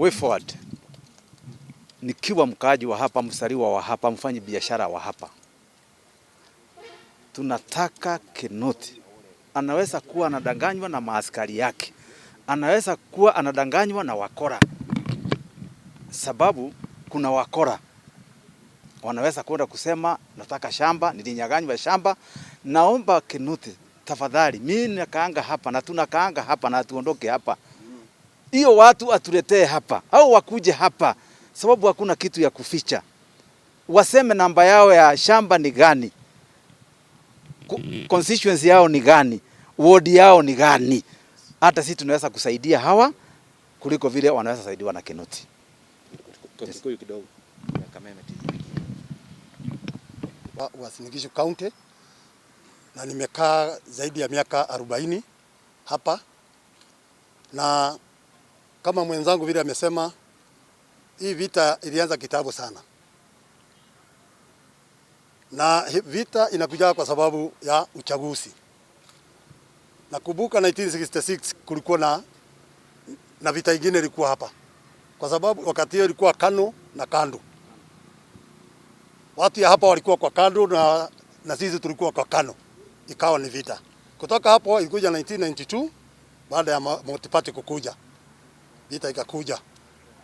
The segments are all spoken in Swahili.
way forward, nikiwa mkaaji wa hapa, msaliwa wa hapa, mfanyi biashara wa hapa, tunataka Kinoti anaweza kuwa anadanganywa na maaskari yake, anaweza kuwa anadanganywa na wakora, sababu kuna wakora wanaweza kwenda kusema nataka shamba, nilinyaganywa shamba. Naomba Kinoti tafadhali, mimi nakaanga hapa na tunakaanga hapa na tuondoke hapa, hiyo watu atuletee hapa au wakuje hapa, sababu hakuna kitu ya kuficha. Waseme namba yao ya shamba ni gani, constituency yao ni gani, ward yao ni gani. Hata sisi tunaweza kusaidia hawa kuliko vile wanaweza saidiwa na Kinoti. Uasin Gishu County, na nimekaa zaidi ya miaka 40 hapa, na kama mwenzangu vile amesema, hii vita ilianza kitambo sana, na vita inakuja kwa sababu ya uchaguzi. Nakumbuka 1966 kulikuwa na vita ingine ilikuwa hapa, kwa sababu wakati hiyo ilikuwa KANU na KANDU. Watu ya hapa walikuwa kwa KANDU na sisi tulikuwa kwa KANU, ikawa ni vita. Kutoka hapo ilikuja 1992 baada ya multi-party kukuja, vita ikakuja.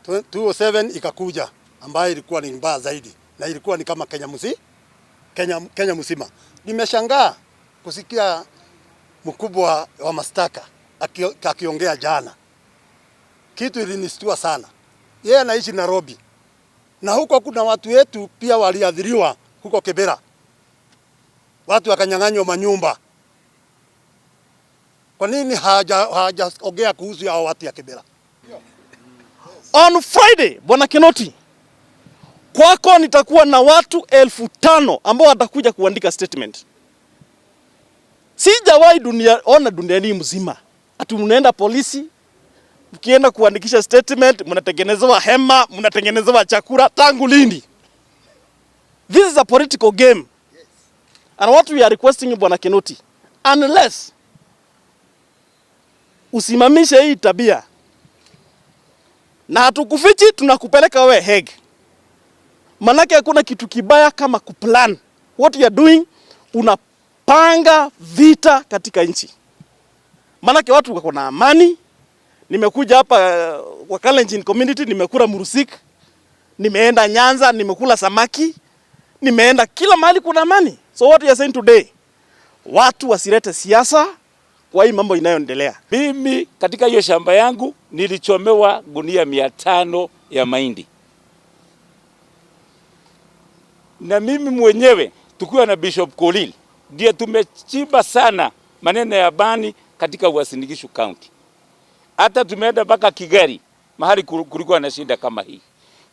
2007 ikakuja ambayo ilikuwa ni mbaya zaidi, na ilikuwa ni kama Kenya mzima. Nimeshangaa kusikia mkubwa wa mashtaka akiongea jana. Kitu ilinistua sana. Yeye anaishi Nairobi, na huko kuna watu wetu pia waliadhiriwa huko Kibera. Watu wakanyang'anywa manyumba. Kwa nini hajaongea kuhusu hao watu ya Kibera? On Friday, Bwana Kinoti, kwako nitakuwa na watu 5,000 ambao watakuja kuandika statement. Sijawahi ona duniani mzima ati mnaenda polisi, mkienda kuandikisha statement, mnatengenezewa hema, mnatengenezewa chakula. Tangu lini? This is a political game. And what we are requesting, Bwana Kinoti, unless usimamishe hii tabia, na hatukufichi, tunakupeleka we Hague. Manake hakuna kitu kibaya kama kuplan. What you are doing, unapanga vita katika nchi. Manake watu wako na amani. Nimekuja hapa kwa Kalenjin community, nimekula murusik, nimeenda Nyanza, nimekula samaki, nimeenda kila mahali kuna amani. So what you are saying today, watu wasirete siasa kwa hii mambo inayoendelea. Mimi katika hiyo shamba yangu nilichomewa gunia 500 ya mahindi. Na mimi mwenyewe tukiwa na Bishop Kolil ndiye tumechimba sana maneno ya bani katika Uasin Gishu County. Hata tumeenda mpaka Kigari mahali kulikuwa na shida kama hii.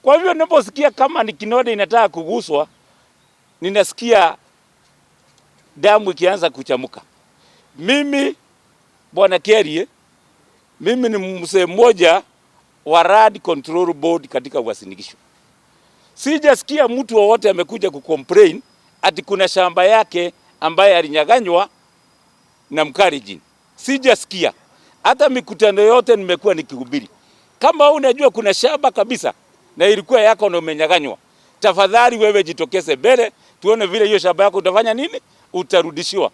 Kwa hivyo ninaposikia kama ni Kinoti inataka kuguswa, ninasikia damu ikianza kuchamuka. Mimi Bwana Kerie, mimi ni mzee mmoja wa Rad Control Board katika Uasin Gishu. Sijasikia mtu wowote amekuja kucomplain ati kuna shamba yake ambaye alinyaganywa na Mkalenjin. Sijasikia. Hata mikutano yote nimekuwa nikihubiri. Kama unajua kuna shamba kabisa na ilikuwa yako na umenyaganywa, tafadhali wewe jitokeze mbele tuone vile hiyo shamba yako utafanya nini, utarudishiwa.